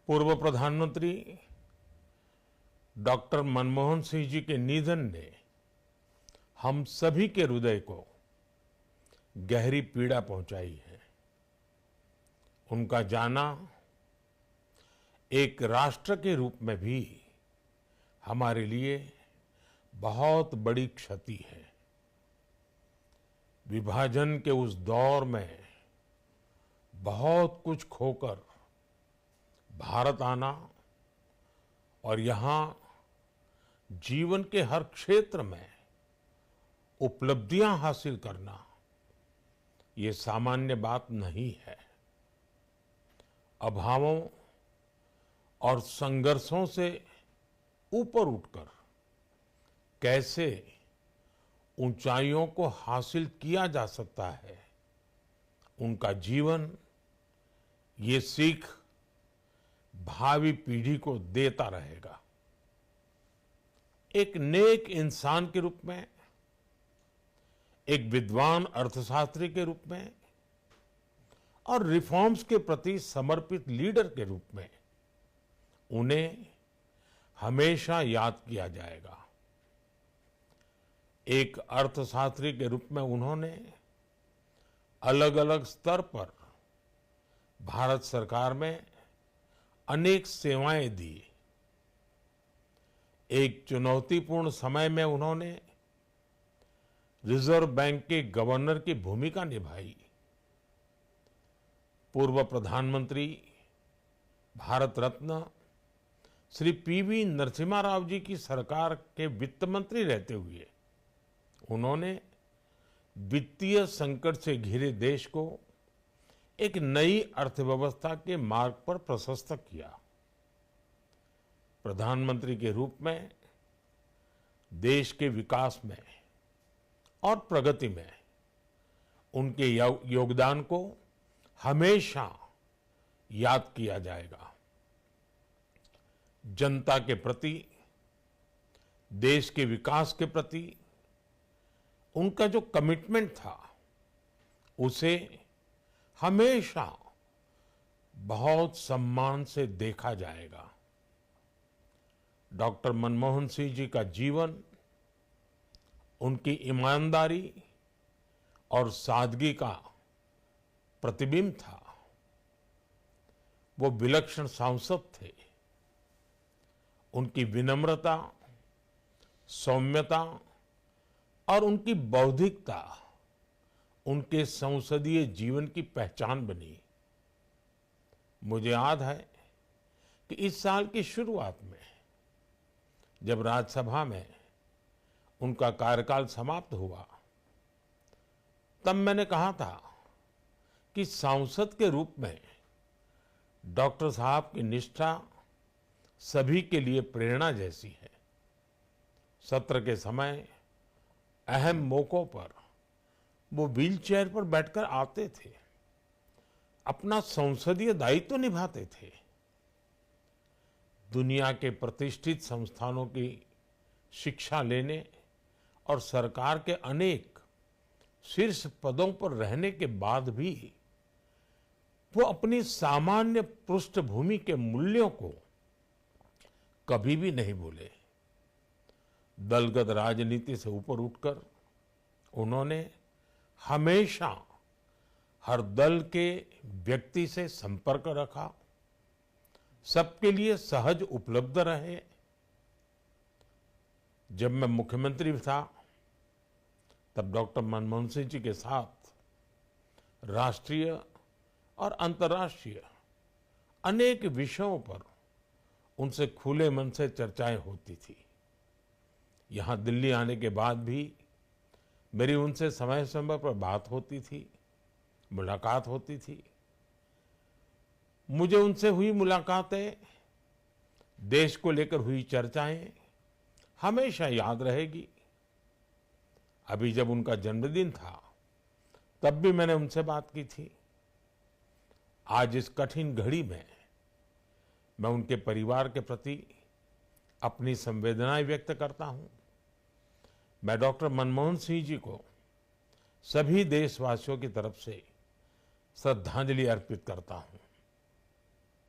पूर्व प्रधानमंत्री डॉक्टर मनमोहन सिंह जी के निधन ने हम सभी के हृदय को गहरी पीड़ा पहुंचाई है। उनका जाना एक राष्ट्र के रूप में भी हमारे लिए बहुत बड़ी क्षति है। विभाजन के उस दौर में बहुत कुछ खोकर भारत आना और यहाँ जीवन के हर क्षेत्र में उपलब्धियां हासिल करना ये सामान्य बात नहीं है। अभावों और संघर्षों से ऊपर उठकर कैसे ऊंचाइयों को हासिल किया जा सकता है, उनका जीवन ये सीख भावी पीढ़ी को देता रहेगा। एक नेक इंसान के रूप में, एक विद्वान अर्थशास्त्री के रूप में और रिफॉर्म्स के प्रति समर्पित लीडर के रूप में उन्हें हमेशा याद किया जाएगा। एक अर्थशास्त्री के रूप में उन्होंने अलग अलग स्तर पर भारत सरकार में अनेक सेवाएं दी। एक चुनौतीपूर्ण समय में उन्होंने रिजर्व बैंक के गवर्नर की भूमिका निभाई। पूर्व प्रधानमंत्री भारत रत्न श्री पीवी नरसिम्हा राव जी की सरकार के वित्त मंत्री रहते हुए उन्होंने वित्तीय संकट से घिरे देश को एक नई अर्थव्यवस्था के मार्ग पर प्रशस्त किया। प्रधानमंत्री के रूप में देश के विकास में और प्रगति में उनके योगदान को हमेशा याद किया जाएगा। जनता के प्रति, देश के विकास के प्रति उनका जो कमिटमेंट था उसे हमेशा बहुत सम्मान से देखा जाएगा। डॉक्टर मनमोहन सिंह जी का जीवन उनकी ईमानदारी और सादगी का प्रतिबिंब था। वो विलक्षण सांसद थे। उनकी विनम्रता, सौम्यता और उनकी बौद्धिकता उनके संसदीय जीवन की पहचान बनी। मुझे याद है कि इस साल की शुरुआत में जब राज्यसभा में उनका कार्यकाल समाप्त हुआ, तब मैंने कहा था कि सांसद के रूप में डॉक्टर साहब की निष्ठा सभी के लिए प्रेरणा जैसी है। सत्र के समय अहम मौकों पर वो व्हीलचेयर पर बैठकर आते थे, अपना संसदीय दायित्व निभाते थे। दुनिया के प्रतिष्ठित संस्थानों की शिक्षा लेने और सरकार के अनेक शीर्ष पदों पर रहने के बाद भी वो अपनी सामान्य पृष्ठभूमि के मूल्यों को कभी भी नहीं भूले। दलगत राजनीति से ऊपर उठकर उन्होंने हमेशा हर दल के व्यक्ति से संपर्क रखा, सबके लिए सहज उपलब्ध रहे। जब मैं मुख्यमंत्री था तब डॉक्टर मनमोहन सिंह जी के साथ राष्ट्रीय और अंतर्राष्ट्रीय अनेक विषयों पर उनसे खुले मन से चर्चाएं होती थी। यहाँ दिल्ली आने के बाद भी मेरी उनसे समय समय पर बात होती थी, मुलाकात होती थी। मुझे उनसे हुई मुलाकातें, देश को लेकर हुई चर्चाएं हमेशा याद रहेगी। अभी जब उनका जन्मदिन था तब भी मैंने उनसे बात की थी। आज इस कठिन घड़ी में मैं उनके परिवार के प्रति अपनी संवेदनाएं व्यक्त करता हूं। मैं डॉक्टर मनमोहन सिंह जी को सभी देशवासियों की तरफ से श्रद्धांजलि अर्पित करता हूं।